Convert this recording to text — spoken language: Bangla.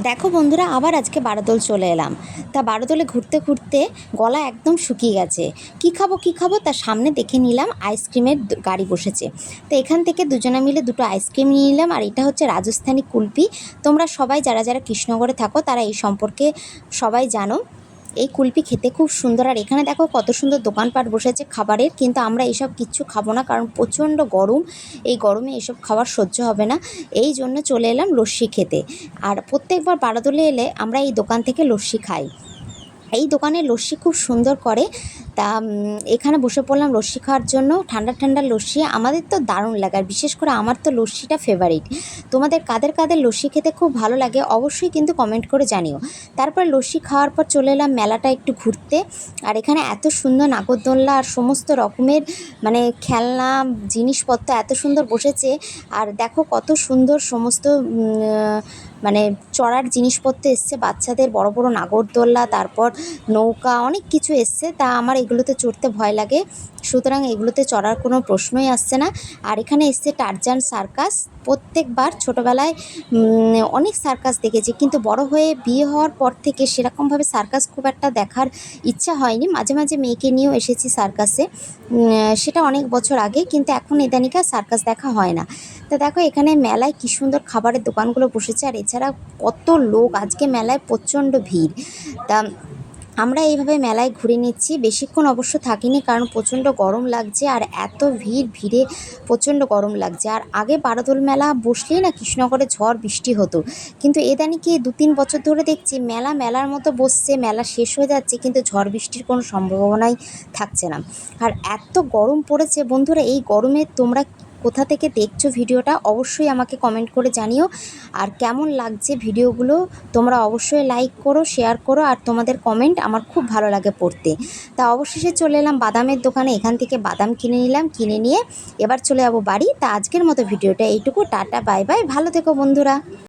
দেখো বন্ধুরা, আবার আজকে বারোদোল চলে এলাম। তা বারোদোলে ঘুরতে ঘুরতে গলা একদম শুকিয়ে গেছে। কী খাবো তার সামনে দেখে নিলাম আইসক্রিমের গাড়ি বসেছে। তো এখান থেকে দুজনে মিলে দুটো আইসক্রিম নিয়ে নিলাম। আর এটা হচ্ছে রাজস্থানি কুলফি। তোমরা সবাই যারা যারা কৃষ্ণনগরে থাকো তারা এই সম্পর্কে সবাই জানো। এই কুলফি খেতে খুব সুন্দর। আর এখানে দেখো কত সুন্দর দোকানপাট বসেছে খাবারের, কিন্তু আমরা এইসব কিচ্ছু খাবো না, কারণ প্রচণ্ড গরম। এই গরমে এসব খাবার সহ্য হবে না। এই জন্য চলে এলাম লস্যি খেতে। আর প্রত্যেকবার বারোদোলে এলে আমরা এই দোকান থেকে লস্যি খাই। এই দোকানের লস্যি খুব সুন্দর করে। তা এখানে বসে পড়লাম লস্যি খাওয়ার জন্য। ঠান্ডা ঠান্ডা লস্যি আমাদের তো দারুণ লাগে, আর বিশেষ করে আমার তো লস্যিটা ফেভারিট। তোমাদের কাদের কাদের লস্যি খেতে খুব ভালো লাগে অবশ্যই কিন্তু কমেন্ট করে জানিও। তারপর লস্যি খাওয়ার পর চলে এলাম মেলাটা একটু ঘুরতে। আর এখানে এত সুন্দর নাগরদোলনা আর সমস্ত রকমের খেলনা জিনিসপত্র এত সুন্দর বসেছে। আর দেখো কত সুন্দর সমস্ত চড়ার জিনিসপত্র এসছে বাচ্চাদের, বড় বড় নাগরদোলনা, তারপর নৌকা, অনেক কিছু এসছে। তা আমার এগুলোতে চড়তে ভয় লাগে, সুতরাং এগুলোতে চড়ার কোনো প্রশ্নই আসছে না। আর এখানে এসছে টারজান সার্কাস। প্রত্যেকবার ছোটোবেলায় অনেক সার্কাস দেখেছি, কিন্তু বড় হয়ে বিয়ে হওয়ার পর থেকে সেরকমভাবে সার্কাস খুব একটা দেখার ইচ্ছা হয়নি। মাঝে মাঝে মেয়েকে নিয়েও এসেছি সার্কাসে, সেটা অনেক বছর আগে, কিন্তু এখন ইদানিকা সার্কাস দেখা হয় না। তা দেখো এখানে মেলায় কী সুন্দর খাবারের দোকানগুলো বসেছে। আর এছাড়া কত লোক, আজকে মেলায় প্রচণ্ড ভিড়। তা আমরা এইভাবে মেলায় ঘুরে নিচ্ছি, বেশিক্ষণ অবশ্য থাকিনি, কারণ প্রচণ্ড গরম লাগছে। আর এত ভিড়ে প্রচণ্ড গরম লাগছে। আর আগে বারোদোল মেলা বসলেই না কৃষ্ণনগরে ঝড় বৃষ্টি হতো, কিন্তু কি 2-3 বছর ধরে দেখছি মেলার মতো বসছে, মেলা শেষ হয়ে যাচ্ছে, কিন্তু ঝড় বৃষ্টির কোনো সম্ভাবনাই থাকছে না। আর এত গরম পড়েছে বন্ধুরা, এই গরমে তোমরা কোথা থেকে দেখছো ভিডিওটা অবশ্যই আমাকে কমেন্ট করে জানিও। আর কেমন লাগছে ভিডিওগুলো তোমরা অবশ্যই লাইক করো, শেয়ার করো। আর তোমাদের কমেন্ট আমার খুব ভালো লাগে পড়তে। তা অবশেষে চলে এলাম বাদামের দোকানে, এখান থেকে বাদাম কিনে নিলাম। কিনে নিয়ে এবার চলে যাবো বাড়ি। তা আজকের মতো ভিডিওটা এইটুকু। টাটা, বাই বাই, ভালো থেকো বন্ধুরা।